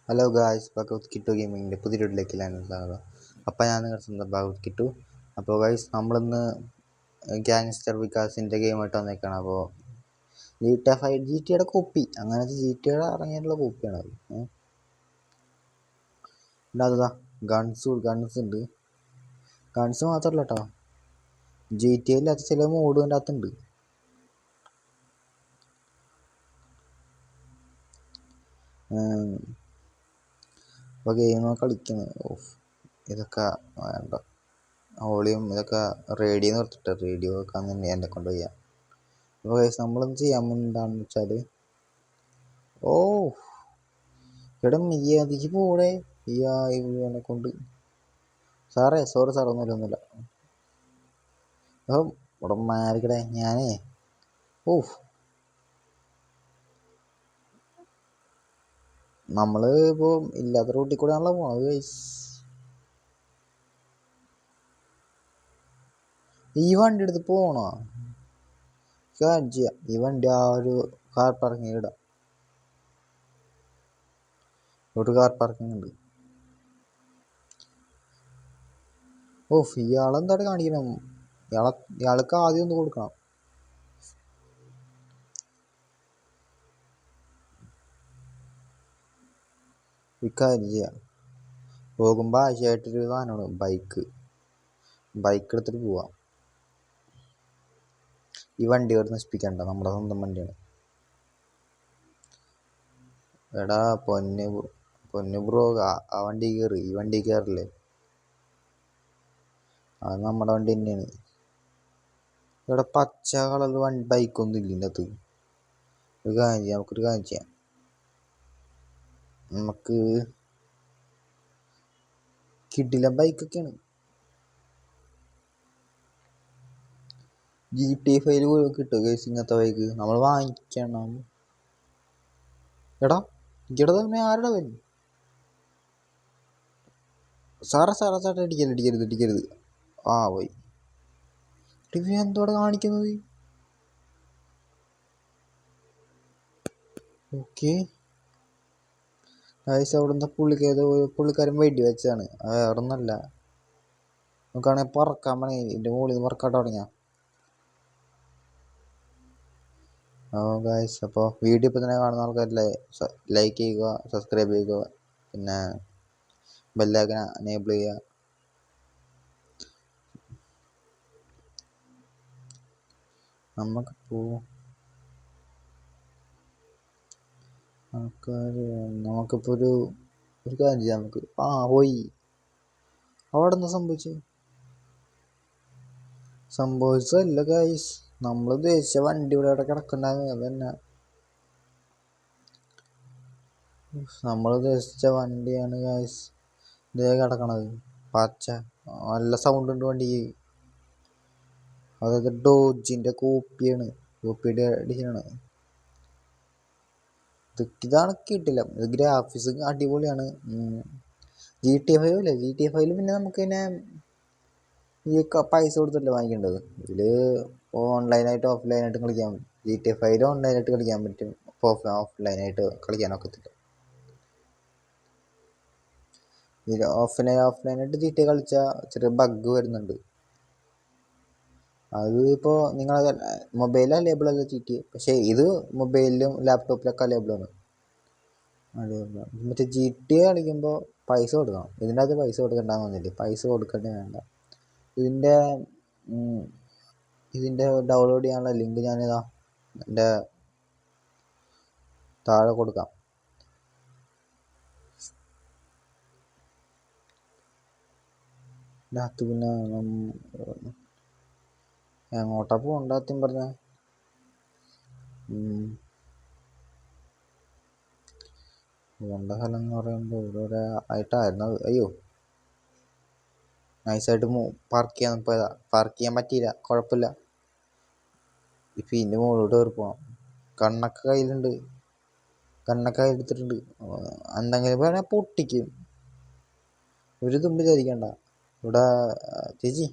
Hello guys, ഭഗവത് കിട്ടു ഗെയിമിങ്ങിൻ്റെ പുതിയ വീട്ടിലേക്ക് സ്വാഗതം. അപ്പോൾ ഞാൻ നിങ്ങളുടെ സ്വന്തം ഭഗവത് കിട്ടു. അപ്പോൾ ഗായ്സ്, നമ്മളിന്ന് ഗ്യാങ്സ്റ്റർ വികാസിൻ്റെ ഗെയിമായിട്ട് വന്നേക്കാണ്. അപ്പോൾ ജി ടിയുടെ കോപ്പി, അങ്ങനത്തെ ജി ടിയുടെ ഇറങ്ങിയിട്ടുള്ള കോപ്പിയാണ് അത്. അതാ ഗൺസ് ഉണ്ട്. ഗൺസ് മാത്രമല്ല കേട്ടോ, ജി ടി ഇല്ലാത്ത ചില മോഡ് അതിൻ്റെ അകത്തുണ്ട്. അപ്പോൾ ഗെയിം കളിക്കുന്നത് ഇതൊക്കെ വേണ്ട, വോളിയം ഇതൊക്കെ റേഡിയോ നിർത്തിട്ട് റേഡിയോ വെക്കാൻ തന്നെ എന്നെ കൊണ്ട് ചെയ്യാം. അപ്പോൾ നമ്മളൊന്ന് ചെയ്യാൻ എന്താണെന്ന് വെച്ചാൽ, ഇവിടെ മയ്യാതിക്ക് പോടെ എന്നെ കൊണ്ട്. സാറേ സോറി സാർ, ഒന്നുമില്ല. ഇവിടെ മാറിക്കടേ ഞാനേ. നമ്മള് ഇപ്പോൾ ഇല്ലാത്ത റൂട്ടിൽ കൂടെയാണല്ലോ പോണത് ഗൈസ്. ഈ വണ്ടി എടുത്ത് പോണോ? ഈ വണ്ടി ആ ഒരു കാർ പാർക്കിംഗ് ഇടാം. ഒരു കാർ പാർക്കിംഗ് ഉണ്ട്. ഇയാളെന്താണ് കാണിക്കണം? ഇയാൾക്ക് ആദ്യം ഒന്ന് കൊടുക്കണം. ഇക്കാര്യം ചെയ്യാം. പോകുമ്പോൾ ആഴ്ചയായിട്ടൊരു സാധനമാണ് ബൈക്ക് എടുത്തിട്ട് പോവാം. ഈ വണ്ടി ഇവിടെ നശിപ്പിക്കണ്ട, നമ്മുടെ സ്വന്തം വണ്ടിയാണ്. എടാ പൊന്നു ബ്രോ, ആ വണ്ടി കയറി, ഈ വണ്ടി കയറില്ലേ? അത് നമ്മുടെ വണ്ടി തന്നെയാണ്. ഇവിടെ പച്ച കളർ ബൈക്കൊന്നും ഇല്ല ഇതിൻ്റെ അകത്ത്. നമുക്കൊരു കാര്യം ചെയ്യാം. നമുക്ക് കിടിലൻ ബൈക്കൊക്കെയാണ്. GTA 5 കിട്ടും കേസ് ഇങ്ങനത്തെ ബൈക്ക്. നമ്മൾ വാങ്ങിക്കണം. എടാ തന്നെ ആരുടെ വരും? സാറേ ഇടിക്കരുത്. പോയി. എന്തോടെ കാണിക്കുന്നത്? ഓക്കെ, അവിടുന്ന് പുള്ളിക്കാരൻ വെടി വെച്ചാണ്. വേറൊന്നല്ല, നമുക്കാണെങ്കിൽ പറക്കാൻ പണി. ഇതിൻ്റെ മുകളിൽ നിന്ന് പറക്കാട്ട് തുടങ്ങിയ. ഗായ്സ്, അപ്പോൾ വീഡിയോ ഇപ്പോൾ തന്നെ കാണുന്ന ആൾക്കാരല്ലേ, ലൈക്ക് ചെയ്യുക, സബ്സ്ക്രൈബ് ചെയ്യുക, പിന്നെ ബെല്ലൈക്കൻ എനേബിൾ ചെയ്യുക. നമുക്കിപ്പോൾ ഒരു കാര്യം ചെയ്യാം. നമുക്ക് പോയി. അവിടെ എന്താ സംഭവിച്ചതല്ല ഗായ്സ്, നമ്മൾ ഉദ്ദേശിച്ച വണ്ടി ഇവിടെ കിടക്കണ്ടായിരുന്നു. അതന്നെ, നമ്മൾ ഉദ്ദേശിച്ച വണ്ടിയാണ് ഗായ്സ് ഇതേ കിടക്കണത്. പച്ച നല്ല സൗണ്ട് ഉണ്ട് വണ്ടിക്ക്. അതായത് ഡോജിൻ്റെ കോപ്പിയുടെ എഡിഷനാണ്. ഇതാണ് കിട്ടില്ല. ഇത് ഗ്രാഫിക്സ് അടിപൊളിയാണ്. GTA 5 അല്ലേ? GTA 5 പിന്നെ നമുക്ക് പിന്നെ ഈ പൈസ കൊടുത്തല്ലേ വാങ്ങിക്കേണ്ടത്. ഇതിൽ ഓൺലൈനായിട്ട് ഓഫ്ലൈനായിട്ടും കളിക്കാൻ പറ്റും. GTA 5 ഓൺലൈനായിട്ട് കളിക്കാൻ പറ്റും, ഓഫ്ലൈനായിട്ട് കളിക്കാനൊക്കത്തില്ല. ഇതിൽ ഓഫ്ലൈനായിട്ട് GTA കളിച്ചാൽ ചെറിയ ബഗ് വരുന്നുണ്ട്. അത് ഇപ്പോൾ നിങ്ങളെ മൊബൈലിൽ അവൈലബിൾ അല്ല GTA, പക്ഷേ ഇത് മൊബൈലിലും ലാപ്ടോപ്പിലൊക്കെ അവൈലബിളാണ്. മറ്റേ GTA കളിക്കുമ്പോൾ പൈസ കൊടുക്കണം. ഇതിൻ്റെ അകത്ത് പൈസ കൊടുക്കണ്ടെന്ന് തോന്നില്ലേ? പൈസ കൊടുക്കേണ്ടി വേണ്ട. ഇതിൻ്റെ ഡൗൺലോഡ് ചെയ്യാനുള്ള ലിങ്ക് ഞാനിതാ എൻ്റെ താഴെ കൊടുക്കാം. ഇതിനകത്ത് പിന്നെ എങ്ങോട്ടാ പോകണ്ട സത്യം പറഞ്ഞ? പോകേണ്ട സ്ഥലം എന്ന് പറയുമ്പോൾ ഇവിടെ ആയിട്ടായിരുന്നു. അയ്യോ, നൈസായിട്ട് പാർക്ക് ചെയ്യാൻ പറ്റിയില്ല. കുഴപ്പമില്ല. ഇപ്പം ഇതിൻ്റെ മുകളിലോട്ട് കയറി പോകണം. കണ്ണൊക്കെ കയ്യിലുണ്ട്, കണ്ണൊക്കെ എടുത്തിട്ടുണ്ട്. എന്തെങ്കിലും വേണേൽ പൊട്ടിക്കും. ഒരു തുമ്പ് ചതിക്കണ്ട. ഇവിടെ ചേച്ചി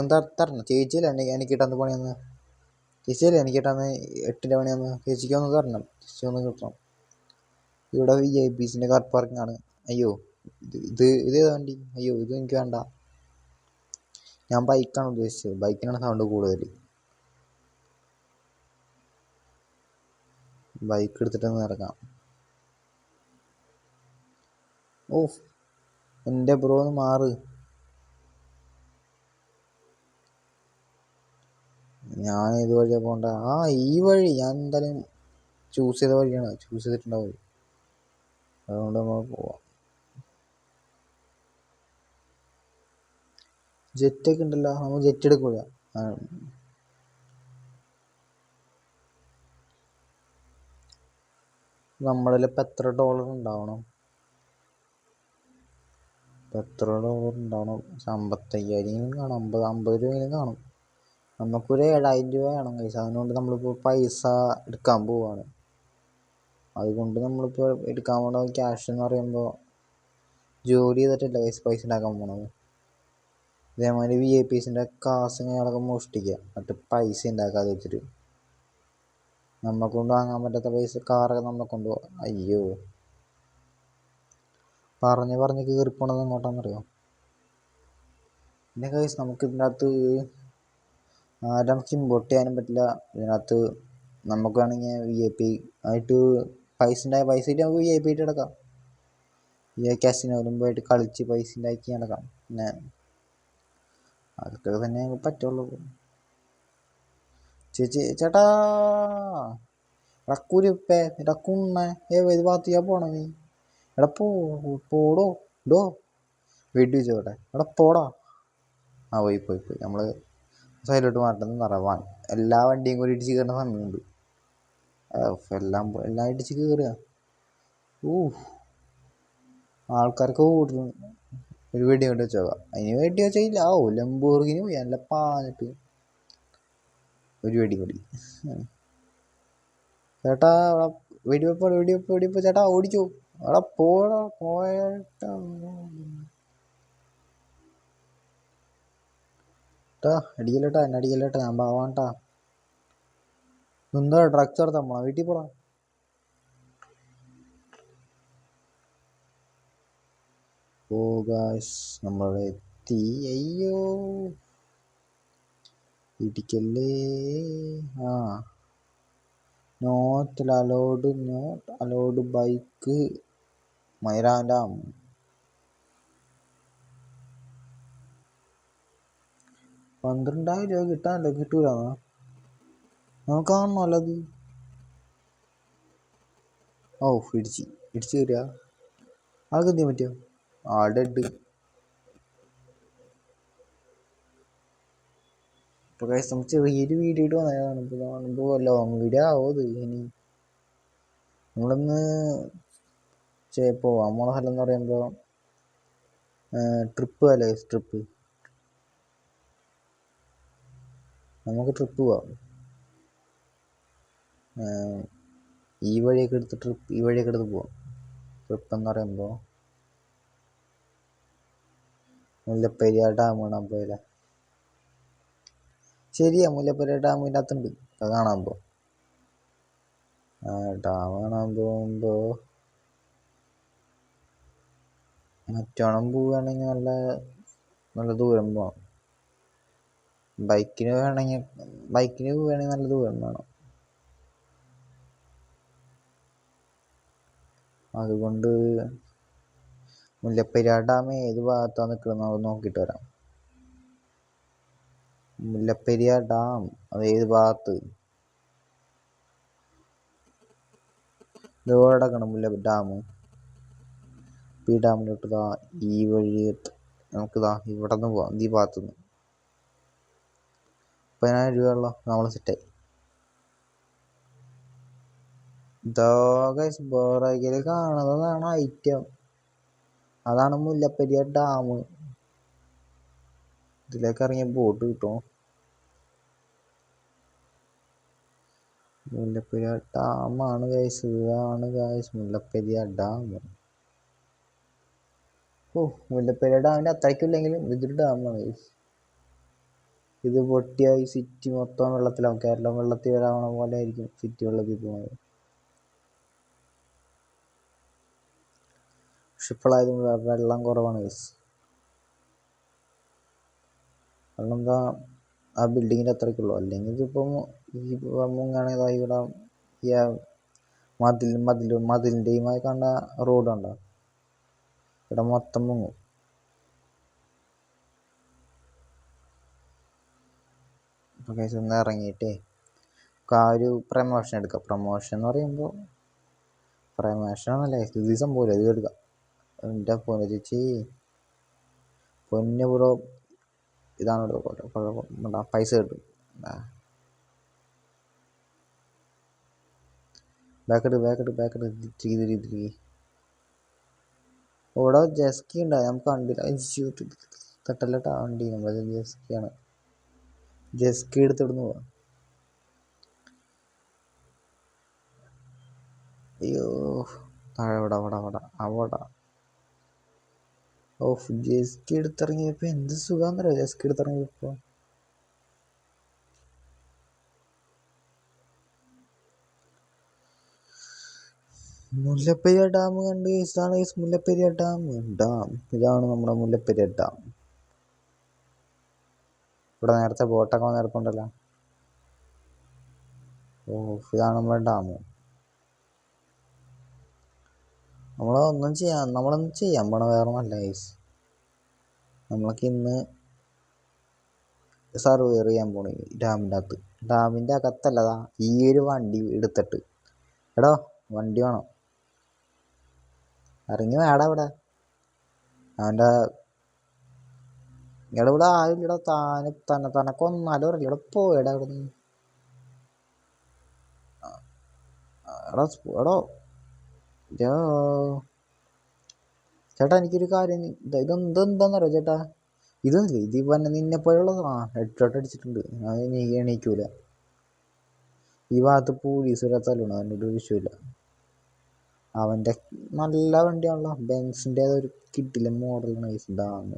ഒന്ന് തരണം. ചേച്ചിയല്ലേ എനിക്ക് കിട്ടാന്ന് പണിയെന്ന്? ചേച്ചിയല്ലേ എനിക്ക് കിട്ടാന്ന് 8ൻ്റെ പണിയെന്ന്? ചേച്ചിക്ക് ഒന്ന് തരണം. ചേച്ചി ഒന്ന് കിട്ടണം. ഇവിടെ VIPസിൻ്റെ കാർ പാർക്കിംഗ് ആണ്. അയ്യോ ഇത് ഏതാ വണ്ടി? അയ്യോ ഇത് എനിക്ക് വേണ്ട. ഞാൻ ബൈക്കാണ് ഉദ്ദേശിച്ചത്. ബൈക്കിനാണ് സൗണ്ട് കൂടുതൽ. ബൈക്ക് എടുത്തിട്ടൊന്ന് ഇറങ്ങാം. ഓ എൻ്റെ ബ്രോ ഒന്ന് മാറ്. ഞാൻ ഏത് വഴിയാണ് പോകേണ്ട? ഈ വഴി ഞാൻ എന്തായാലും ചൂസ് ചെയ്ത വഴിയാണ്. ചൂസ് ചെയ്തിട്ടുണ്ടാവും. അതുകൊണ്ട് നമ്മൾ പോവാം. ജെറ്റൊക്കെ ഉണ്ടല്ലോ. നമ്മൾ ജെറ്റ് എടുക്കൂല. നമ്മളിൽ ഇപ്പം എത്ര ഡോളർ ഉണ്ടാവണം? ഇപ്പം എത്ര ഡോളർ ഉണ്ടാവണം? 55,000 കാണും. 50 രൂപയെങ്കിലും കാണും. നമുക്കൊരു 7,000 രൂപ വേണം കൈസ്. അതുകൊണ്ട് നമ്മളിപ്പോൾ പൈസ എടുക്കാൻ പോവാണ്. അതുകൊണ്ട് നമ്മളിപ്പോൾ എടുക്കാൻ പോണ ക്യാഷ് എന്ന് പറയുമ്പോൾ ജോലി ചെയ്തിട്ടില്ല കൈസ് പൈസ ഉണ്ടാക്കാൻ പോണത്. ഇതേമാതിരി VIPസിൻ്റെ കാശ് ഞങ്ങളൊക്കെ മോഷ്ടിക്കുക, എന്നിട്ട് പൈസ ഉണ്ടാക്കാതെ വെച്ചിട്ട് നമ്മക്കൊണ്ട് വാങ്ങാൻ പറ്റാത്ത പൈസ കാറൊക്കെ നമ്മെ കൊണ്ടുപോകാം. അയ്യോ പറഞ്ഞ് കയറിപ്പോണത് എങ്ങോട്ടാണെന്നറിയോ? പിന്നെ കൈസ് നമുക്ക് ഇതിനകത്ത് നമുക്ക് ഇമ്പോർട്ട് ചെയ്യാനും പറ്റില്ല. ഇതിനകത്ത് നമുക്ക് വേണമെങ്കിൽ VIP ആയിട്ട് പൈസ കിട്ടി നമുക്ക് VIP ആയിട്ട് എടുക്കാം. കാസിനോയിലും പോയിട്ട് കളിച്ച് പൈസ ഉണ്ടാക്കി നടക്കാം. പിന്നെ അതൊക്കെ തന്നെ പറ്റുള്ളൂ. ചേട്ടാ കുരുപ്പേ കുണ്ണ ഏത് ഭാഗത്തേക്കാ പോണ നീ? എടാ പോടോ ഡോ വെടി വെച്ചോട്ടെ. എടാ പോടാ. പോയി നമ്മൾ സൈഡിലോട്ട് മാറ്റണം നിറവാൻ. എല്ലാ വണ്ടിയും കൂടി ഇടിച്ച് കയറുന്ന സമയമുണ്ട്. എല്ലാം ഇടിച്ച് കയറുക. ആൾക്കാർക്ക് ഓടുന്നു. ഒരു വെടി കൊണ്ട് വെച്ചോക്കാം. അതിന് വെടി വെച്ചില്ല. ലംബോർഗിനി പോയി നല്ല പാഞ്ഞിട്ട് ഒരു വെടി കൂടി. ചേട്ടാ വെടിവെപ്പ് ചേട്ടാ ഓടിക്കോ. അവിടെ പോയേട്ടാ അടിക്കല്ലേട്ടാ. എന്നെ അടിക്കല്ലേട്ടാ. ഞാൻ പാവാണ്ടാ. എന്താ ഡ്രഗ്സ് നടത്താൻ പോണ? വീട്ടിൽ പോടാ. ഗായ്സ് നമ്മളെത്തി. അയ്യോ ഇടിക്കല്ലേ. നോട്ട് അലോഡ് ബൈക്ക് മൈരാൻഡാം. 12,000 രൂപ കിട്ടാനല്ലോ. കിട്ടൂലാന്നോ? നമുക്ക് കാണണമല്ലോ അത്. ഇടിച്ച് കയറിയ ആൾക്ക് എന്ത് ചെയ്യാൻ പറ്റിയോ? ഡെഡ്. ഇപ്പോൾ കഴിച്ച് നമുക്ക് ചെറിയൊരു വീഡിയോ ഇട്ട് വന്നതാണ്. ഇപ്പോൾ ലോങ് വീഡിയോ ആവോ ഇത് ഇനി? നമ്മളൊന്ന് പോവാം. നമ്മളെ സ്ഥലം എന്ന് പറയുമ്പോൾ ട്രിപ്പ് അല്ലേ? നമുക്ക് ട്രിപ്പ് പോവാം. ഈ വഴിയൊക്കെ എടുത്ത് പോവാം. ട്രിപ്പ് എന്ന് പറയുമ്പോൾ മുല്ലപ്പെരിയാർ ഡാം കാണാൻ പോയാലേ? ശരിയാ, മുല്ലപ്പെരിയാർ ഡാം ഇതിനകത്തുണ്ട്. അത് കാണാൻ പോവാം. ഡാം കാണാൻ പോകുമ്പോൾ മറ്റോണം പോവുകയാണെങ്കിൽ നല്ല ദൂരം പോകണം. ബൈക്കിന് പോവുകയാണെങ്കിൽ നല്ല ദൂരം വേണം. അതുകൊണ്ട് മുല്ലപ്പെരിയാർ ഡാം ഏത് ഭാഗത്താണ് നിൽക്കുന്നത് നോക്കിയിട്ട് വരാം. മുല്ലപ്പെരിയാർ ഡാം അത് ഏത് ഭാഗത്ത്? ഇതോടെ കിടക്കണം ഡാം. ഈ ഡാമിലോട്ട് ഈ വഴി നമുക്ക് ഇവിടെ നിന്ന് പോവാം. ഈ ഭാഗത്തുനിന്ന് 10,000 രൂപയുള്ള നമ്മൾ സെറ്റായി. ബോറഗിൽ കാണുന്നതാണ് ഐറ്റം. അതാണ് മുല്ലപ്പെരിയാർ ഡാം. ഇതിലേക്ക് ഇറങ്ങിയ ബോട്ട് കിട്ടുമോ? മുല്ലപ്പെരിയാർ ഡാമാണ് ഗൈസ്. ഇതാണ് ഗൈസ് മുല്ലപ്പെരിയാർ ഡാം. മുല്ലപ്പെരിയാർ ഡാമിൻ്റെ അത്രയ്ക്കില്ലെങ്കിലും ഇതൊരു ഡാമാണ് ഗൈസ്. ഇത് പൊട്ടിയായി സിറ്റി മൊത്തം വെള്ളത്തിലാവും. കേരളം വെള്ളത്തിൽ വരാവണ പോലെ ആയിരിക്കും സിറ്റി വെള്ളത്തിൽ പോകുന്നത്. പക്ഷെ ഇപ്പോഴായത് വെള്ളം കുറവാണ് ഗൈസ്. കാരണം എന്താ, ആ ബിൽഡിങ്ങിൻ്റെ അത്രയ്ക്കുള്ളൂ. അല്ലെങ്കിൽ ഇതിപ്പം ഈ മുങ്ങാണെങ്കിൽ ഇവിടെ ഈ മതിലിൻ്റെയുമായി കണ്ട റോഡ് കണ്ടോ, ഇവിടെ മൊത്തം മുങ്ങും. അപ്പോൾ ഗൈസ് ഒന്ന് ഇറങ്ങിയിട്ടേ ആ ഒരു പ്രമോഷൻ എടുക്കാം. പ്രമോഷൻ എന്ന് പറയുമ്പോൾ പ്രമോഷനൊന്നല്ല, ഇത് സംഭവമില്ല, ഇത് എടുക്കാം. എൻ്റെ പൊന്നു ചേച്ചി, പൊന്നു ബ്രോ, ഇതാണ് കുഴപ്പം, പൈസ കിട്ടും. ബാക്കെട് തിരികെ ഇവിടെ ജെസ്കി ഉണ്ടായി, നമുക്ക് കണ്ടില്ല. തട്ടല്ലട്ടാ വണ്ടി, നമ്മളത് ജെസ്കിയാണ്. ജെസ്കി എടുത്തിടുന്നു പോവാ. അയ്യോ താഴെ അവിടെ ഓഫ്. ജെസ്കി എടുത്തിറങ്ങിയപ്പോൾ എന്ത് സുഖാന്നറിയോ, ജെസ്കി എടുത്തിറങ്ങിയപ്പോൾ. മുല്ലപ്പെരിയാർ ഡാം കണ്ട്. ഇതാണ് മുല്ലപ്പെരിയാർ ഡാം. ഇതാണ് നമ്മുടെ മുല്ലപ്പെരിയാർ ഡാം. ഇവിടെ നേരത്തെ ബോട്ടൊക്കെ വന്നിടപ്പുണ്ടല്ലോ. ഇതാണ് നമ്മുടെ ഡാം. നമ്മളൊന്നും ചെയ്യാൻ പോണ വേറെ നല്ല ഗൈസ്. നമ്മളൊക്കെ ഇന്ന് സർവൈവ് ചെയ്യാൻ പോണ ഡാമിൻ്റെ അകത്തല്ലതാ. ഈ ഒരു വണ്ടി എടുത്തിട്ട്, എടോ വണ്ടി വേണം, ഇറങ്ങി വേടാ ഇവിടെ. അവൻ്റെ ഇവിടെ ആരും ഇവിടെ തന്നെ കൊന്നാലും അറിയില്ല. ഇവിടെ പോയടാ ഇവിടെ നിന്ന്. എടോ ചേട്ടാ, എനിക്കൊരു കാര്യം, ഇതെന്താന്നറിയോ ചേട്ടാ, ഇത് വന്നെ നിന്നെ പോലുള്ള ഹെഡ് ഷോട്ട് അടിച്ചിട്ടുണ്ട്. അത് എണീക്കൂല. ഈ ഭാഗത്ത് പോലീസ് വരാത്തല്ലാണ്, അതിൻ്റെ ഒരു വിഷയമില്ല. അവൻ്റെ നല്ല വണ്ടിയാണല്ലോ, ബെൻസിൻ്റെ ഒരു കിട്ടില്ല മോഡലാണ് ഡാം.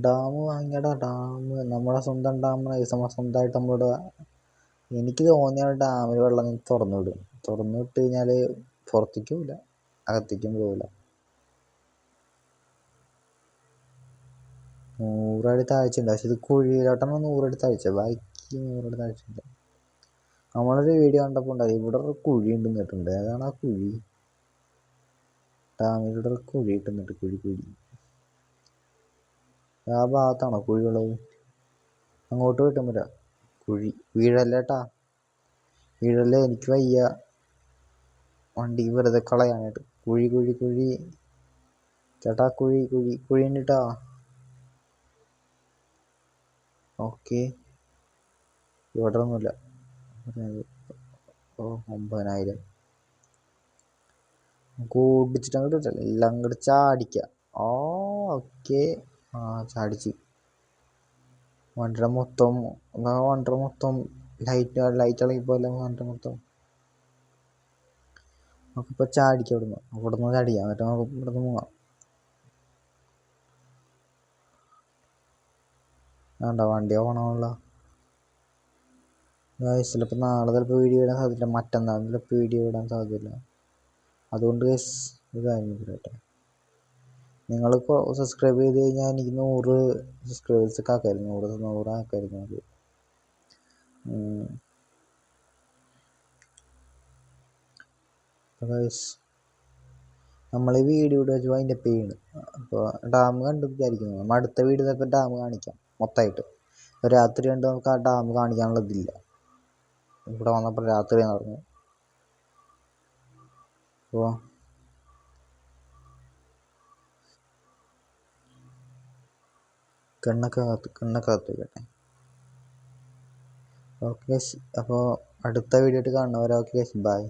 ഡാം വാങ്ങിയടാ, ഡാം നമ്മുടെ സ്വന്തം ഡാം. സ്വന്തമായിട്ട് നമ്മളിവിടെ, എനിക്ക് തോന്നിയ ഡാമിൽ വെള്ളം തുറന്നു വിട്ട് കഴിഞ്ഞാൽ പുറത്തേക്കും പോവില്ല, അകത്തേക്കും പോവില്ല. 100 അടി താഴ്ചയുണ്ട്. പക്ഷെ ഇത് കുഴിയിലോട്ടാണ് 100 അടി താഴ്ച, ബാക്കി 100 അടി താഴ്ചയുണ്ട്. നമ്മളൊരു വീഡിയോ കണ്ടപ്പോൾ ഉണ്ടായി ഇവിടെ ഒരു കുഴി ഉണ്ടെന്നിട്ടുണ്ട്. ഏതാണ് ആ കുഴി? ഡാമിലൂടെ ഒരു കുഴി ഇട്ടുന്നിട്ട്, കുഴി ആ ഭാഗത്താണോ കുഴിയുള്ളത്? അങ്ങോട്ട് കിട്ടുന്നില്ല. കുഴി വീഴല്ലേട്ടാ, വീഴല്ലേ, എനിക്ക് വയ്യ വണ്ടി വെറുതെ കളയാനായിട്ട്. കുഴി ചേട്ടാ, കുഴി ഉണ്ടിട്ടാ. ഓക്കെ, ഇവിടെ ഒന്നുമില്ല. 9,000 കൂടിച്ചിട്ട് അങ്ങോട്ട് കിട്ടില്ല, എല്ലാം അങ്ങോട്ട് ചാടിക്കുക. ഓക്കെ, ചാടിച്ച്. വണ്ടിയുടെ മൊത്തം ലൈറ്റ് ഇളകിപ്പോലെ. വണ്ടി മൊത്തം നമുക്കിപ്പോൾ ചാടിക്കാം. ഇവിടുന്ന് ചാടിക്കാം, എന്നിട്ട് നമുക്ക് ഇവിടുന്ന് പോകാം. വേണ്ട, വണ്ടി ഓണാണല്ലോ. ചിലപ്പോൾ നാളെ ചിലപ്പോൾ വീഡിയോ ഇടാൻ സാധ്യതയില്ല, മറ്റന്നാൾ ചിലപ്പോൾ വീഡിയോ ഇടാൻ സാധ്യതയില്ല. അതുകൊണ്ട് ഒരു കാര്യം പറയട്ടെ, നിങ്ങളിപ്പോൾ സബ്സ്ക്രൈബ് ചെയ്ത് കഴിഞ്ഞാൽ എനിക്ക് 100 സബ്സ്ക്രൈബേഴ്സൊക്കെ ആക്കായിരുന്നു. 100 ആക്കായിരുന്നു. അത് നമ്മൾ ഈ വീഡിയോ വെച്ച് അതിൻ്റെ പേണ്. അപ്പോൾ ഡാം കണ്ടു വിചാരിക്കുന്നു. നമ്മൾ അടുത്ത വീഡിയോ ചിലപ്പോൾ ഡാം കാണിക്കാം മൊത്തമായിട്ട്. രാത്രി കണ്ട് നമുക്ക് ആ ഡാം കാണിക്കാനുള്ളതില്ല. ഇവിടെ വന്നപ്പോൾ രാത്രിയാന്ന് പറഞ്ഞു. അപ്പോൾ കണ്ണൊക്കെ കാത്ത്. ഓക്കെ, അപ്പോൾ അടുത്ത വീഡിയോ ആയിട്ട് കാണുന്നവരെ. Okay, by.